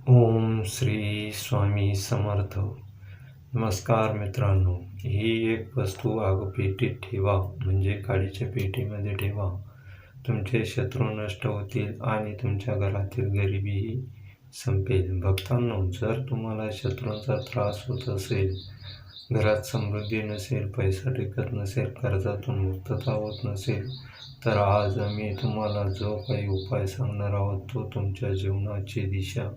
ओम श्री स्वामी समर्थ. नमस्कार मित्रांनो. ही एक वस्तू आगपेटीत ठेवा, म्हणजे काडीच्या पेटीमध्ये ठेवा. तुमचे शत्रू नष्ट होतील आणि तुमच्या घरातील गरिबीही संपेल. भक्तांनो, जर तुम्हाला शत्रूंचा त्रास होत असेल, घरात समृद्धी नसेल, पैसा टिकत नसेल, कर्जातून मुक्तता होत नसेल, तर आज आम्ही तुम्हाला जो काही उपाय सांगणार आहोत तो तुमच्या जीवनाची दिशा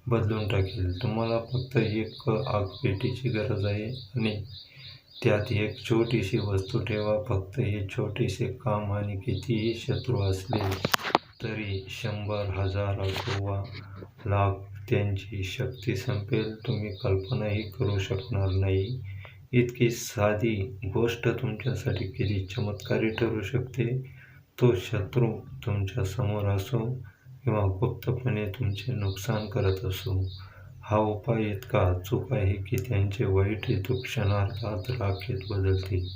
बदलून टाकेल. तुम्हाला फक्त एक आगपेटीची गरज आहे आणि त्यात एक छोटीशी वस्तू ठेवा. फक्त हे छोटेसे काम आणि कितीही शत्रू असले तरी 100,000 असो वा लाख, त्यांची शक्ती संपेल. तुम्ही कल्पनाही करू शकणार नाही, इतकी साधी गोष्ट तुमच्यासाठी किती चमत्कारी ठरू शकते. तो शत्रू तुमच्या समोर असो किंवा गुप्तपणे तुमचे नुकसान करत असो. हा उपाय इतका अचूक आहे की त्यांचे वाईट हेतू क्षणार्धात राखेत बदलतील.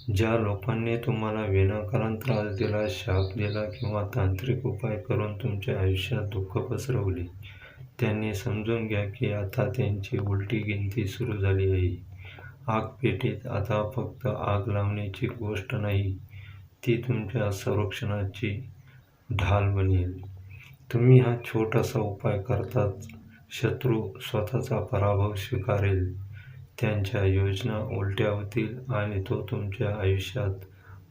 ज्या लोकांनी तुम्हाला विनाकारण त्रास दिला, शाप दिला किंवा तांत्रिक उपाय करून तुमच्या आयुष्यात दुःख पसरवले, त्यांनी समजून घ्या की आता त्यांची उलटी गिनती सुरू झाली आहे. आगपेटीत आता फक्त आग लावण्याची गोष्ट नाही, ती तुमच्या संरक्षणाची ढाल बनेल. तुम्ही हा छोटासा उपाय करताच शत्रू स्वतःचा पराभव स्वीकारेल, त्यांच्या योजना उलट्या होतील आणि तो तुमच्या आयुष्यात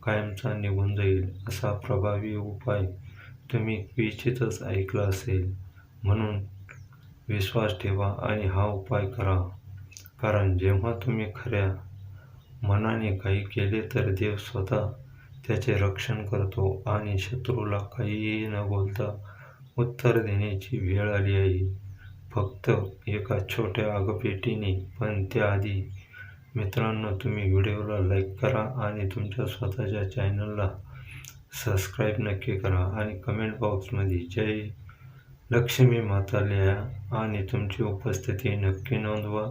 कायमचा निघून जाईल. असा प्रभावी उपाय तुम्ही क्वचितच ऐकला असेल, म्हणून विश्वास ठेवा आणि हा उपाय करा. कारण जेव्हा तुम्ही खऱ्या मनाने काही केले तर देव स्वतः त्याचे रक्षण करतो आणि शत्रूला काहीही न बोलता उत्तर देण्याची वेळ आली आहे. फक्त एका छोट्या आगपेटीने. पण त्याआधी मित्रांनो, तुम्ही व्हिडिओला लाईक करा आणि तुमच्या स्वतःच्या चॅनलला सबस्क्राईब नक्की करा आणि कमेंट बॉक्समध्ये जय लक्ष्मी माता लिहा आणि तुमची उपस्थिती नक्की नोंदवा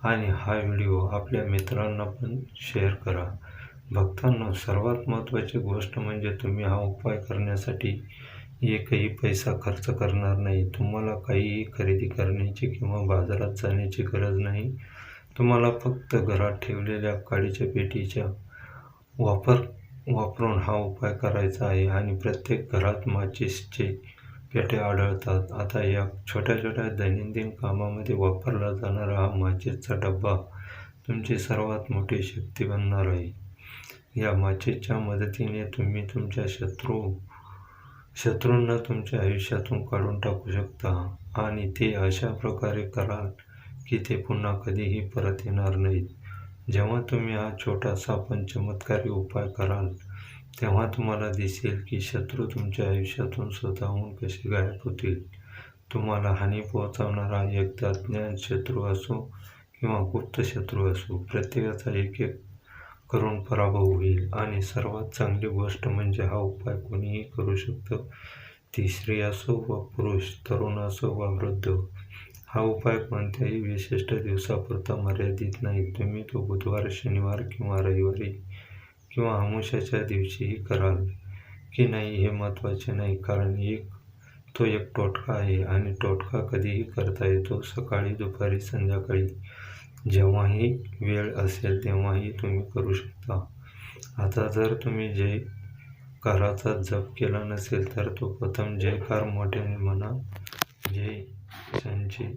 आणि हा व्हिडिओ आपल्या मित्रांना पण शेअर करा. भक्तांनो, सर्वात महत्त्वाची गोष्ट म्हणजे तुम्ही हा उपाय करण्यासाठी एकही पैसा खर्च करणार नाही. तुम्हाला काहीही खरेदी करण्याची किंवा बाजारात जाण्याची गरज नाही. तुम्हाला फक्त घरात ठेवलेल्या काडीच्या पेटीचा वापरून हा उपाय करायचा आहे. आणि प्रत्येक घरात माचीसचे पेट्या आढळतात. आता या छोट्या छोट्या दैनंदिन कामामध्ये वापरला जाणारा हा माचीसचा डब्बा तुमची सर्वात मोठी शक्ती बनणार आहे. या माचीसच्या मदतीने तुम्ही तुमच्या शत्रूंना तुमच्या आयुष्यातून काढून टाकू शकता आणि ते अशा प्रकारे कराल की ते पुन्हा कधीही परत येणार नाहीत. जेव्हा तुम्ही हा छोटासा पण चमत्कारी उपाय कराल, तेव्हा तुम्हाला दिसेल की शत्रू तुमच्या आयुष्यातून स्वतःहून कसे गायब होतील. तुम्हाला हानी पोहोचवणारा एकदा ज्ञान शत्रू असो किंवा गुप्त शत्रू असो, प्रत्येकाचा एक एक करून पराभव होईल. आणि सर्वात चांगली गोष्ट म्हणजे हा उपाय कोणीही करू शकतं. ती स्त्री असो वा पुरुष, तरुण असो वा वृद्ध. हा उपाय कोणत्याही विशिष्ट दिवसापुरता मर्यादित नाही. तुम्ही तो बुधवार, शनिवार किंवा रविवारी किंवा अमावस्येच्या दिवशीही कराल की नाही हे महत्त्वाचे नाही. कारण तो एक टोटका आहे आणि टोटका कधीही करता येतो. सकाळी, दुपारी, संध्याकाळी, जेव्हाही वेळ असेल तेव्हाही तुम्ही करू शकता. आता जर तुम्ही जयकाराचा जप केला नसेल तर तो प्रथम जयकार मोठ्याने म्हणा. जय संचे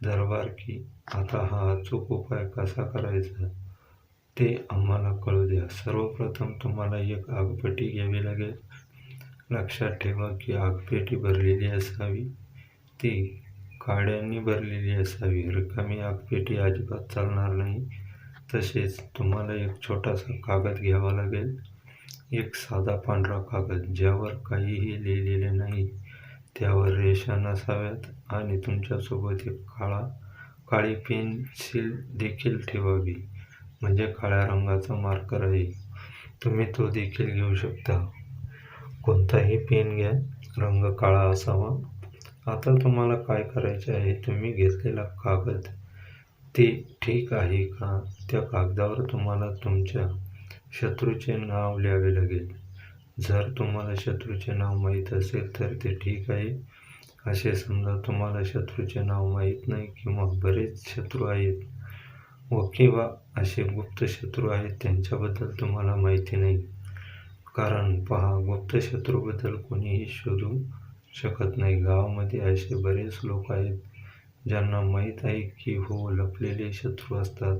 दरबार की. आता हा अचूक उपाय कसा करायचा ते आम्हाला कळू द्या. सर्वप्रथम तुम्हाला एक आगपेटी घ्यावी लागेल. लक्षात ठेवा की आगपेटी भरलेली असावी, ती काड्यांनी भरलेली असावी. रिकामी आगपेटी अजिबात चालणार नाही. तसेच तुम्हाला एक छोटासा कागद घ्यावा लागेल. एक साधा पांढरा कागद ज्यावर काहीही लिहिलेले नाही, त्यावर रेषा नसाव्यात आणि तुमच्यासोबत एक काळी पेन्सिल देखील ठेवावी, म्हणजे काळ्या रंगाचा मार्कर आहे. तुम्ही तो देखील घेऊ शकता. कोणताही पेन घ्या, रंग काळा असावा. आता तुम्हाला काय करायचे आहे, तुम्ही घेतलेला कागद ते ठीक आहे का, त्या कागदावर तुम्हाला तुमच्या शत्रूचे नाव लिहावे लागेल. जर तुम्हाला शत्रूचे नाव माहीत असेल तर ते ठीक आहे. असे समजा तुम्हाला शत्रूचे नाव माहीत नाही किंवा बरेच शत्रू आहेत व किंवा असे गुप्त शत्रू आहेत त्यांच्याबद्दल तुम्हाला माहिती नाही. कारण पहा, गुप्त शत्रूबद्दल कोणीही शोधू शकत नाही. गावामध्ये असे बरेच लोक आहेत ज्यांना माहीत आहे की हो, लपलेले शत्रू असतात.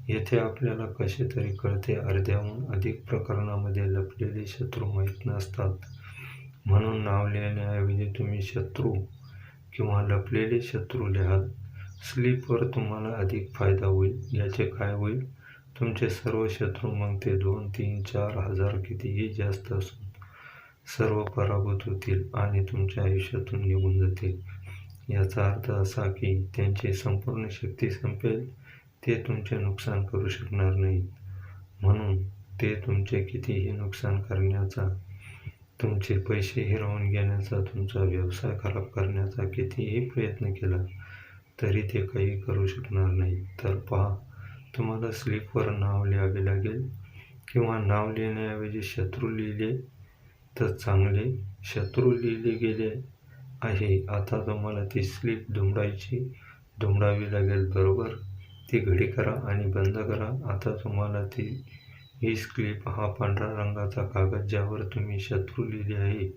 येथे आपल्याला कसे तरी कळते, अर्ध्याहून अधिक प्रकरणामध्ये लपलेले शत्रू माहीत नसतात. म्हणून नाव लिहिण्याऐवजी तुम्ही शत्रू किंवा लपलेले शत्रू लिहाल. स्लिपवर तुम्हाला अधिक फायदा होईल. याचे काय होईल? तुमचे सर्व शत्रू, मग ते 2, 3, 4 हजार कितीही जास्त असून, सर्व पराभूत होतील आणि तुमच्या आयुष्यातून निघून जातील. याचा अर्थ असा की त्यांची संपूर्ण शक्ती संपेल, ते तुमचे नुकसान करू शकणार नाहीत. म्हणून ते तुमचे कितीही नुकसान करण्याचा, तुमचे पैसे हिरावून घेण्याचा, तुमचा व्यवसाय खराब करण्याचा कितीही प्रयत्न केला तरी ते काही करू शकणार नाहीत. तर पहा, तुम्हाला स्लिपवर नाव लिहावे लागेल किंवा नाव लिहिण्याऐवजी शत्रू लिहिले तर चांगले. शत्रू लिहिले गेले आहे. आता तुम्हाला ती स्लिप दुमडावी लागेल, बरोबर? ती घडी करा आणि बंद करा. आता तुम्हाला ही स्लिप, हा पांढरा रंगाचा कागद ज्यावर तुम्ही शत्रू लिहिले आहे,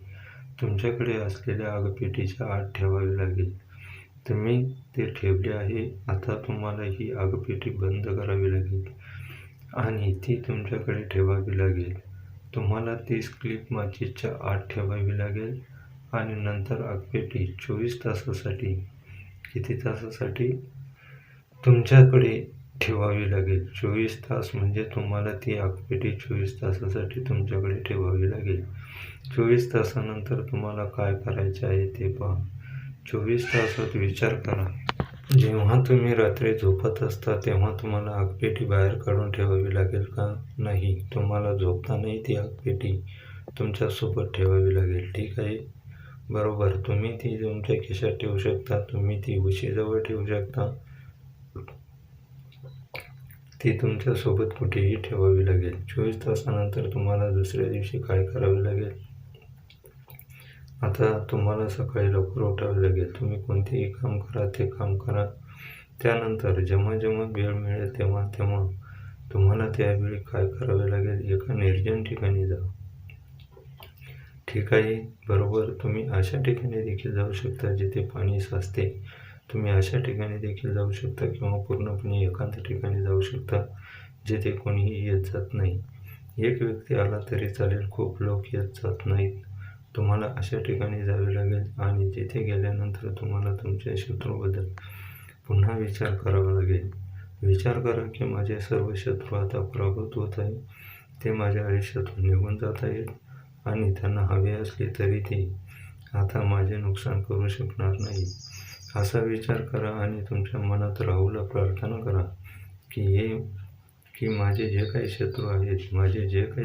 तुमच्याकडे असलेल्या आगपेटीच्या आत ठेवावी लागेल. तुम्ही ते ठेवले आहे. आता तुम्हाला ही आगपेटी बंद करावी लागेल आणि ती तुमच्याकडे ठेवावी लागेल. तुम्हाला ती स्लिप माचीसच्या आत ठेवावी लागेल आणि नंतर आगपेटी 24 तासासाठी, किती तासासाठी, तुमच्याकडे ठेवावी लागेल. 24 तास म्हणजे तुम्हाला ती आगपेटी 24 तासासाठी तुमच्याकडे ठेवावी लागेल. 24 तासानंतर तुम्हाला काय करायचे आहे ते पहा. 24 तासात विचार करा. जेव्हा तुम्ही रात्री झोपत असता तेव्हा तुम्हाला आगपेटी बाहेर काढून ठेवावी लागेल का? नाही. तुम्हाला झोपतानाही ती आगपेटी तुमच्यासोबत ठेवावी लागेल. ठीक आहे? बरोबर. तुम्ही ती तुमच्या खिशात ठेवू शकता, तुम्ही ती उशीजवळ ठेवू शकता. ती तुमच्यासोबत कुठेही ठेवावी लागेल. 24 तासानंतर तुम्हाला दुसऱ्या दिवशी काय करावे लागेल? आता तुम्हाला सकाळी लवकर उठावे लागेल. तुम्ही कोणतेही काम करा, ते काम करा. त्यानंतर जेव्हा वेळ मिळेल तेव्हा तुम्हाला त्यावेळी काय करावे लागेल? एका निर्जन ठिकाणी जा. ठीक आहे? बरोबर. तुम्ही अशा ठिकाणी देखील जाऊ शकता जिथे पाणी साचते. तुम्ही अशा ठिकाणी देखील जाऊ शकता किंवा पूर्णपणे एकांत ठिकाणी जाऊ शकता जिथे कोणीही येत जात नाही. एक व्यक्ती आला तरी चालेल, खूप लोक येत जात नाहीत. तुम्हाला अशा ठिकाणी जावे लागेल आणि तिथे गेल्यानंतर तुम्हाला तुमच्या शत्रूबद्दल पुन्हा विचार करावा लागेल. विचार करा की माझे सर्व शत्रू आता पराभूत होत आहे. ते माझ्या आयुष्यातून निघून जात आहेत आणि त्यांना हवे असले तरी ते आता माझे नुकसान करू शकणार नाही. असा विचार करा आणि तुमच्या मनात राहूला प्रार्थना करा की माझे जे काही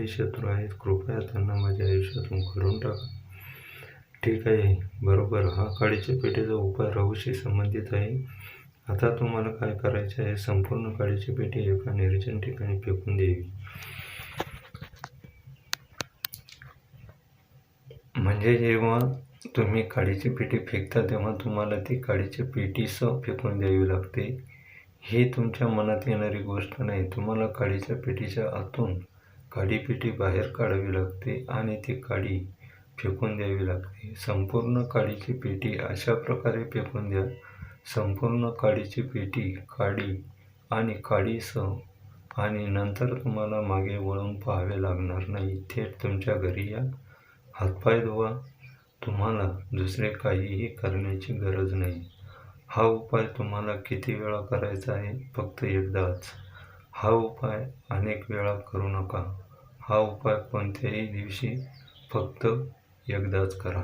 शत्रू आहेत, कृपया त्यांना माझ्या आयुष्यातून काढून टाका. ठीक आहे? बरोबर. हा काडीच्या पेटीचा उपाय राहूशी संबंधित आहे. आता तुम्हाला काय करायचे आहे? संपूर्ण काडीची पेटी एका निर्जन ठिकाणी फेकून द्यावी. म्हणजे जेव्हा तुम्ही काडीची पेटी फेकता तेव्हा तुम्हाला ती काडीची पेटीसह फेकून द्यावी लागते. ही तुमच्या मनात येणारी गोष्ट नाही. तुम्हाला काडीच्या पेटीच्या आतून काडीपेटी बाहेर काढावी लागते आणि ती काडी फेकून द्यावी लागते. संपूर्ण काडीची पेटी अशा प्रकारे फेकून द्या. संपूर्ण काडीची पेटी काडी आणि काडीसह, आणि नंतर तुम्हाला मागे वळून पाहावे लागणार नाही. थेट तुमच्या घरी या, हातपाय धुवा. तुम्हाला दुसरे काहीही करण्याची गरज नाही. हा उपाय तुम्हाला किती वेळा करायचा आहे? फक्त एकदाच. हा उपाय अनेक वेळा करू नका. हा उपाय कोणत्याही दिवशी फक्त एकदाच करा.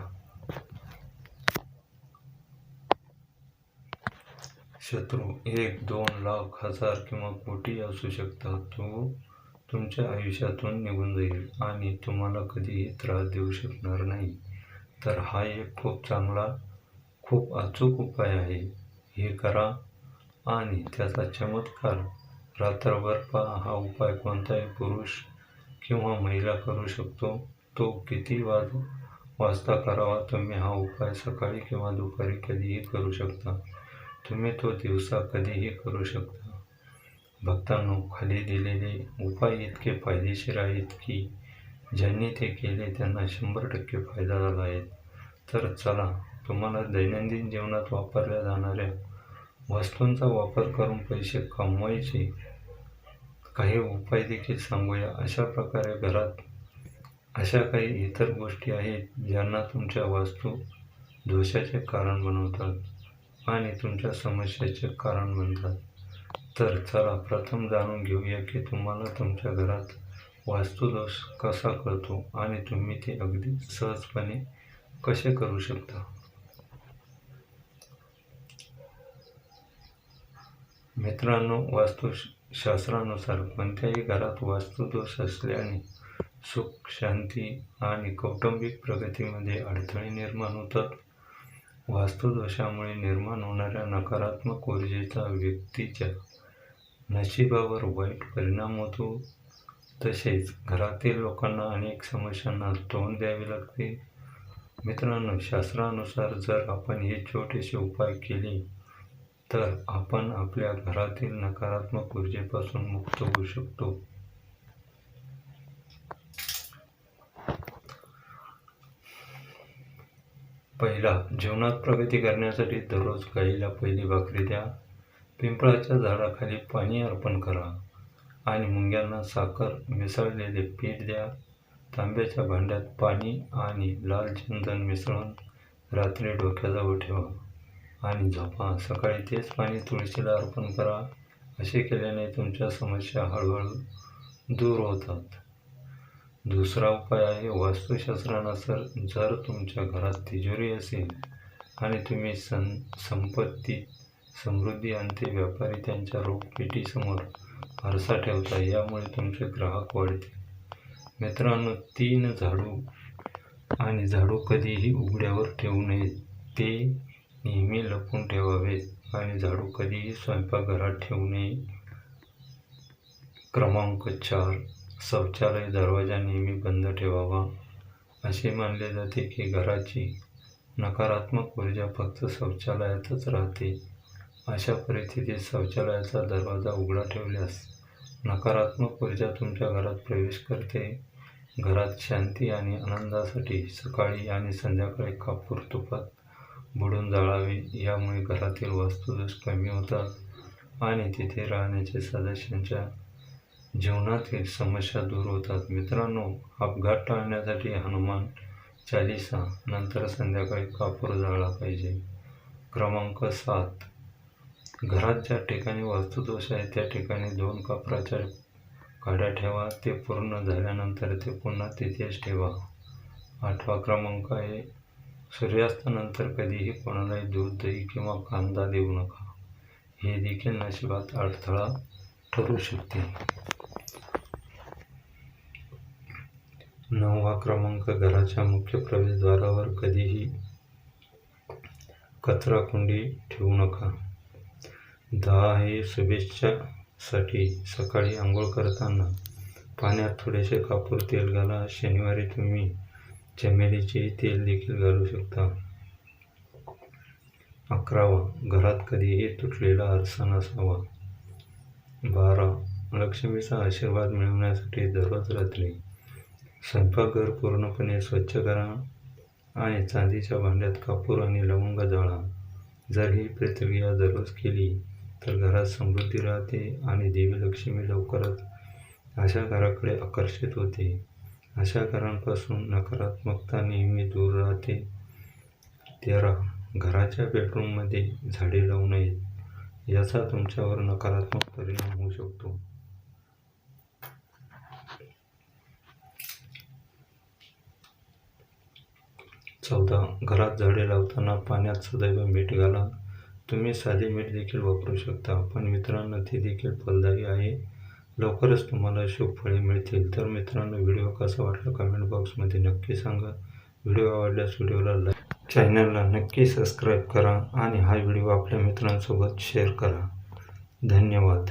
शत्रू 1, 2 लाख, हजार किंवा कोटी असू शकतात. तो तुमच्या आयुष्यातून निघून जाईल आणि तुम्हाला कधीही त्रास देऊ शकणार नाही. तर हा एक खूप चांगला, खूप अचूक उपाय आहे. हे करा आणि त्याचा चमत्कार रात्रभर पहा. हा उपाय कोणताही पुरुष किंवा महिला करू शकतो. तो किती वाजता करावा. तुम्ही हा उपाय सकाळी किंवा दुपारी कधीही करू शकता. तुम्ही तो दिवसा कधीही करू शकता. भक्तांनो, खाली दिलेले उपाय इतके फायदेशीर आहेत की ज्यांनी ते केले त्यांना 100% फायदा झाला आहे. तर चला, तुम्हाला दैनंदिन जीवनात वापरल्या जाणाऱ्या वस्तूंचा वापर करून पैसे कमवायचे काही उपाय देखील सांगूया. अशा प्रकारे घरात अशा काही इतर गोष्टी आहेत ज्यांना तुमच्या वास्तू दोषाचे कारण बनवतात आणि तुमच्या समस्येचे कारण बनतात. तर चला, प्रथम जाणून घेऊया की तुम्हाला तुमच्या घरात वास्तुदोष कसा कळतो आणि तुम्ही ते अगदी सहजपणे कसे करू शकता. मित्रांनो, वास्तुशास्त्रानुसार कोणत्याही घरात वास्तुदोष असल्याने सुख, शांती आणि कौटुंबिक प्रगतीमध्ये अडथळे निर्माण होतात. वास्तुदोषामुळे निर्माण होणाऱ्या नकारात्मक ऊर्जेचा व्यक्तीच्या नशिबावर वाईट परिणाम होतो. तसेच घरातील लोकांना अनेक समस्यांना तोंड द्यावे लागते. मित्रांनो, शास्त्रानुसार जर आपण हे छोटेसे उपाय केले तर आपण आपल्या घरातील नकारात्मक ऊर्जेपासून मुक्त होऊ शकतो. पहिला, जीवनात प्रगती करण्यासाठी दररोज गाईला पहिली भाकरी द्या. पिंपळाच्या झाडाखाली पाणी अर्पण करा आणि मुंग्यांना साखर मिसळलेले पीठ द्या. तांब्याच्या भांड्यात पाणी आणि लाल चंदन मिसळून रात्री डोक्याजवळ ठेवा आणि झोपा. सकाळी तेच पाणी तुळशीला अर्पण करा. असे केल्याने तुमच्या समस्या हळूहळू दूर होतात. दुसरा उपाय आहे, वास्तुशास्त्रानुसार जर तुमच्या घरात तिजोरी असेल आणि तुम्ही संपत्तीत समृद्धी आणते व्यापारी त्यांच्या रोखपेटीसमोर आरसा ठेवता, यामुळे तुमचे ग्राहक वाढतील. मित्रांनो, 3 झाडू कधीही उघड्यावर ठेवू नयेत. ते नेहमी लपवून ठेवावेत आणि झाडू कधीही स्वयंपाकघरात ठेवू नये. क्रमांक 4, शौचालय दरवाजा नेहमी बंद ठेवावा. असे मानले जाते की घराची नकारात्मक ऊर्जा फक्त शौचालयातच राहते. अशा परिस्थितीत शौचालयाचा दरवाजा उघडा ठेवल्यास नकारात्मक ऊर्जा तुमच्या घरात प्रवेश करते. घरात शांती आणि आनंदासाठी सकाळी आणि संध्याकाळी कापूर तुपात बुडवून जाळावे. यामुळे घरातील वास्तुदोष कमी होतात आणि तिथे राहण्याच्या सदस्यांच्या जीवनातील समस्या दूर होतात. मित्रांनो, अपघात टाळण्यासाठी हनुमान चालीसा नंतर संध्याकाळी कापूर जाळला पाहिजे. क्रमांक 7, घरात ज्या ठिकाणी वास्तुदोष आहे त्या ठिकाणी 2 कापराच्या काड्या ठेवा. ते पूर्ण झाल्यानंतर ते पुन्हा तिथेच ठेवा. 8वा क्रमांक आहे, सूर्यास्तानंतर कधीही कोणालाही दूध, दही किंवा कांदा देऊ नका. हे देखील नशिबात अडथळा ठरू शकते. 9वा क्रमांक, घराच्या मुख्य प्रवेशद्वारावर कधीही कचरा कुंडी ठेवू नका. 10 आहे, शुभेच्छासाठी सकाळी आंघोळ करताना पाण्यात थोडेसे कापूर तेल घाला. शनिवारी तुम्ही चमेलीचे तेल देखील घालू शकता. 11वा, घरात कधीही तुटलेला आरसा नसावा. 12, लक्ष्मीचा आशीर्वाद मिळवण्यासाठी दररोज रात्री स्वयंपाकघर पूर्णपणे स्वच्छ करा आणि चांदीच्या भांड्यात कापूर आणि लवंग जाळा. जर ही प्रक्रिया दररोज केली तर घरात समृद्धी राहते आणि देवी लक्ष्मी लवकरच अशा घराकडे आकर्षित होते. अशा घरांपासून नकारात्मकता नेहमी दूर राहते. 13, घराच्या बेडरूममध्ये झाडे लावू नयेत. याचा तुमच्यावर नकारात्मक परिणाम होऊ शकतो. 14, घरात झाडे लावताना पाण्यात सदैव मीठ घाला. तुम्ही साधे मीठ देखील वापरू शकता, पण मित्रांनो, ते देखील फलदायी आहे. लवकरच तुम्हाला शुभ फळे मिळतील. तर मित्रांनो, व्हिडिओ कसा वाटला कमेंट बॉक्समध्ये नक्की सांगा. व्हिडिओ आवडल्यास व्हिडिओला लाईक, चॅनलला नक्की सबस्क्राईब करा आणि हा व्हिडिओ आपल्या मित्रांसोबत शेअर करा. धन्यवाद.